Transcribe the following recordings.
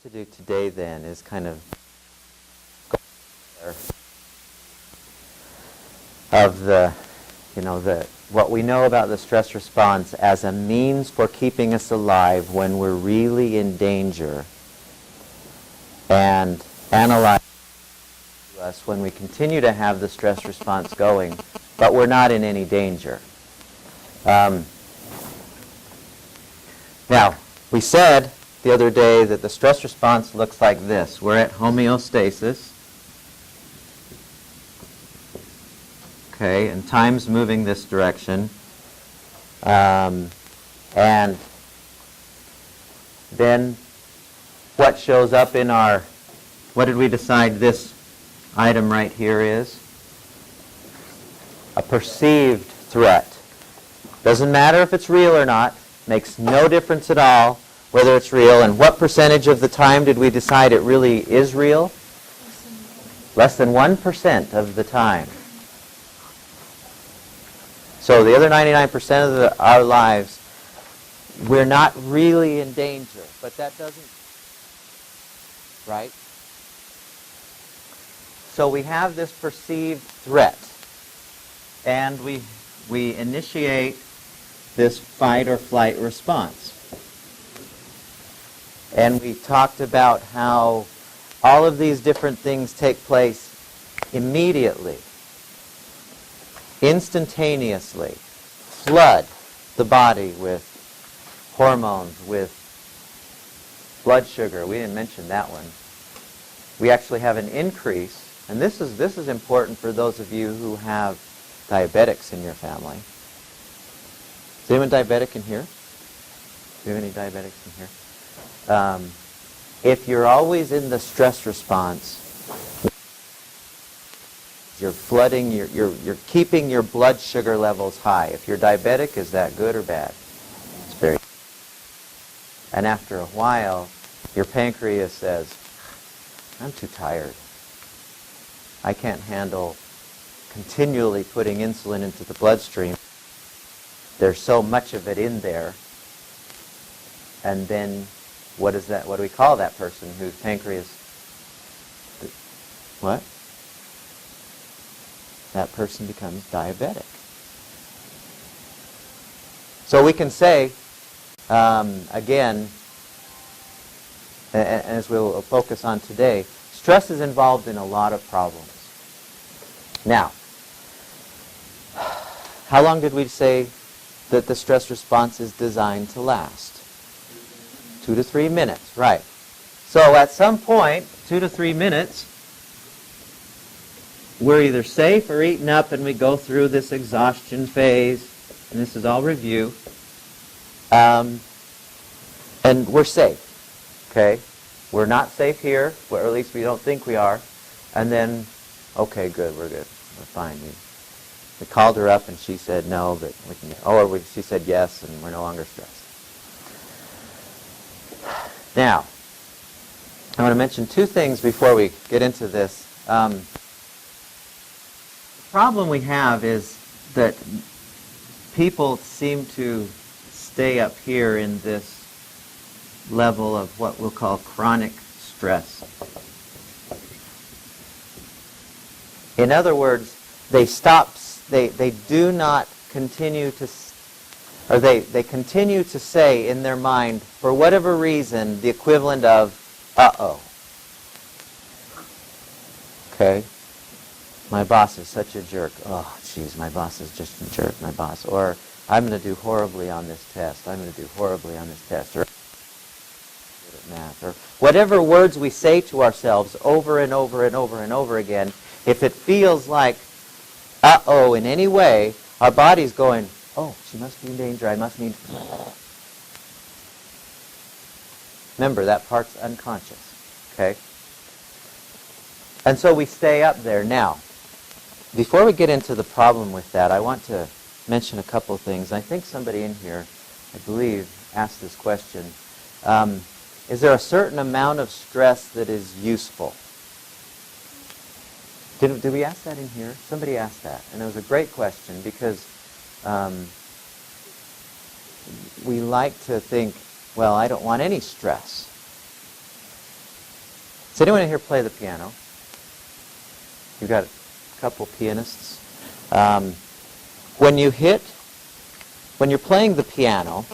to do today then is kind of go there of what we know about the stress response as a means for keeping us alive when we're really in danger, and analyze us when we continue to have the stress response going, but we're not in any danger. Now, we said the other day that the stress response looks like this. We're at homeostasis. Okay, and time's moving this direction. And then what shows up in our, what did we decide this item right here is? A perceived threat. Doesn't matter if it's real or not. Makes no difference at all whether it's real. And what percentage of the time did we decide it really is real? Less than 1% of the time. So the other 99% of our lives, we're not really in danger. But that doesn't, right? So we have this perceived threat. And we initiate this fight or flight response. And we talked about how all of these different things take place immediately, instantaneously, flood the body with hormones, with blood sugar. We didn't mention that one. We actually have an increase, and this is important for those of you who have diabetics in your family. Is anyone diabetic in here? Do you have any diabetics in here? If you're always in the stress response, you're flooding, you're keeping your blood sugar levels high. If you're diabetic, is that good or bad? It's very. And after a while, your pancreas says, I'm too tired. I can't handle continually putting insulin into the bloodstream. There's so much of it in there. And then, what is that? What do we call that person whose pancreas? What? That person becomes diabetic. So we can say, again, and as we'll focus on today, stress is involved in a lot of problems. Now, how long did we say that the stress response is designed to last? 2 to 3 minutes, right. So at some point, 2 to 3 minutes, we're either safe or eaten up, and we go through this exhaustion phase, and this is all review, and we're safe, okay? We're not safe here, or at least we don't think we are, and then, okay, good, we're fine. We called her up, and she said no, but we can, she said yes, and we're no longer stressed. Now, I want to mention 2 things before we get into this. The problem we have is that people seem to stay up here in this level of what we'll call chronic stress. In other words, they do not continue to, or they continue to say in their mind, for whatever reason, the equivalent of, uh-oh. Okay? My boss is such a jerk. Oh, geez, my boss is just a jerk, my boss. Or, I'm going to do horribly on this test. I'm going to do horribly on this test. Or, at math. Or whatever words we say to ourselves over and over and over and over again, if it feels like, uh-oh, in any way, our body's going, oh, she must be in danger. I must need... Remember, that part's unconscious, okay? And so we stay up there. Now, before we get into the problem with that, I want to mention a couple of things. I think somebody in here, I believe, asked this question. Is there a certain amount of stress that is useful? Did we ask that in here? Somebody asked that, and it was a great question because we like to think, well, I don't want any stress. Does anyone in here play the piano? You've got a couple pianists. When you're playing the piano,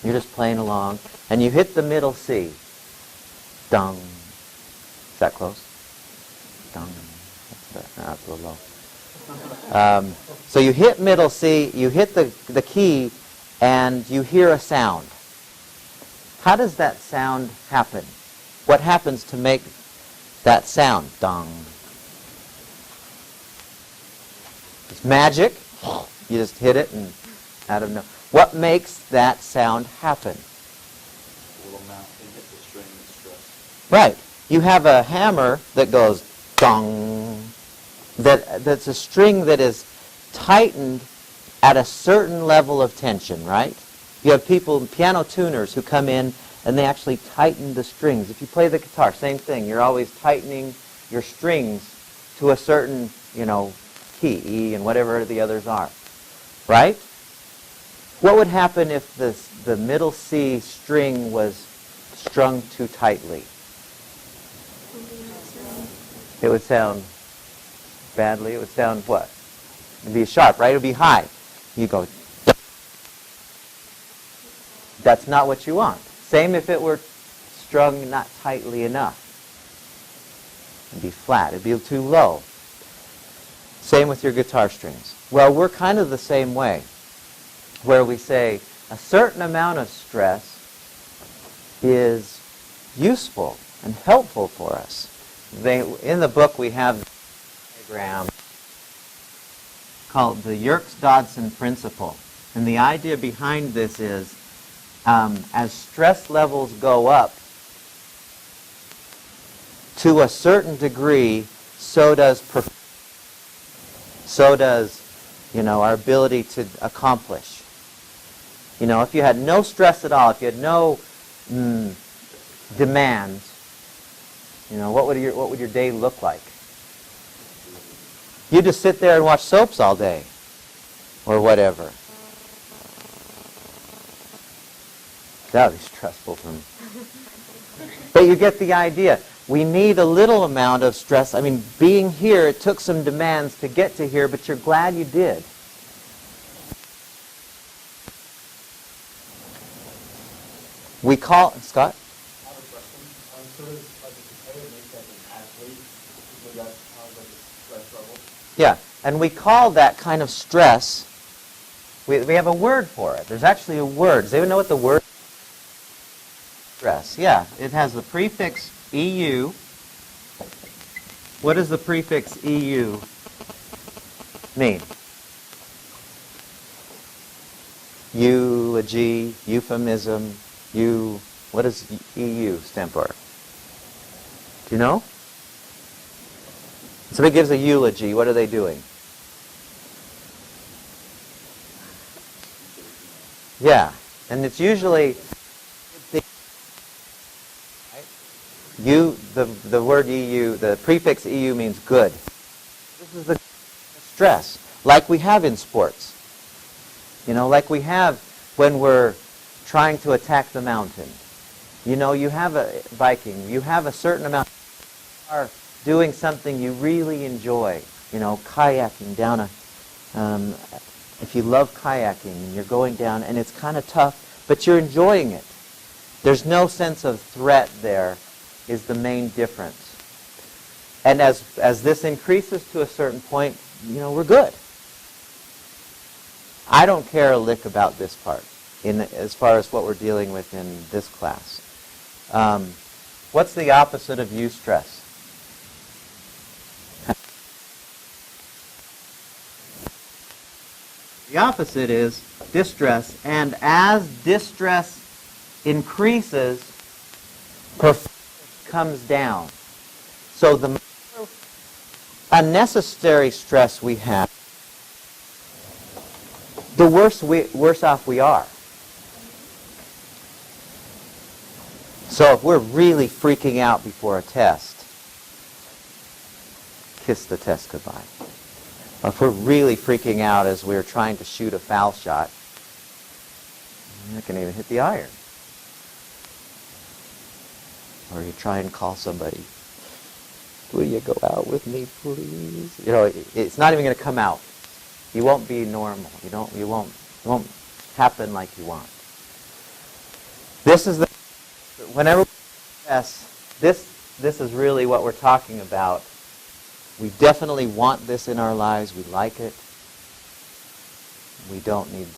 you're just playing along, and you hit the middle C. Dung. Is that close? Dung. That's a little low. So you hit middle C, you hit the key, and you hear a sound. How does that sound happen? What happens to make that sound? Dung. It's magic. You just hit it and out of nowhere. What makes that sound happen? Right. You have a hammer that goes dong. That's a string that is tightened at a certain level of tension, right? You have people, piano tuners, who come in and they actually tighten the strings. If you play the guitar, same thing. You're always tightening your strings to a certain, key, E and whatever the others are, right? What would happen if the middle C string was strung too tightly? It would sound badly. It would sound what? It would be sharp, right? It would be high. You go, that's not what you want. Same if it were strung not tightly enough. It'd be flat. It'd be too low. Same with your guitar strings. Well, we're kind of the same way, where we say a certain amount of stress is useful and helpful for us. In the book we have a diagram called the Yerkes-Dodson principle. And the idea behind this is as stress levels go up to a certain degree, so does our ability to accomplish. If you had no stress at all, if you had no demands, what would your day look like? You just sit there and watch soaps all day, or whatever. That would be stressful for me. But you get the idea. We need a little amount of stress. I mean, being here, it took some demands to get to here, but you're glad you did. We call, Scott? I have a question. So does a competitor make like an athlete? So that's how like a stress level? Yeah, and we call that kind of stress, we have a word for it. There's actually a word. Does anyone know what the word is? Stress? Yeah, it has the prefix EU. What does the prefix EU mean? Eulogy, euphemism, what does EU stand for? Do you know? Somebody gives a eulogy, what are they doing? Yeah, and it's usually the word EU, the prefix EU means good. This is the stress, like we have in sports. Like we have when we're trying to attack the mountain. You have a biking, you have a certain amount of are doing something you really enjoy, kayaking down if you love kayaking and you're going down and it's kind of tough, but you're enjoying it. There's no sense of threat there is the main difference. And as this increases to a certain point, we're good. I don't care a lick about this part as far as what we're dealing with in this class. What's the opposite of eustress? The opposite is distress, and as distress increases, performance comes down. So the more unnecessary stress we have, the worse off we are. So if we're really freaking out before a test, kiss the test goodbye. Or if we're really freaking out as we're trying to shoot a foul shot, I can even hit the iron. Or you try and call somebody. Will you go out with me, please? You know, it's not even going to come out. You won't be normal. It won't happen like you want. This is whenever we stress, this is really what we're talking about. We definitely want this in our lives. We like it. We don't need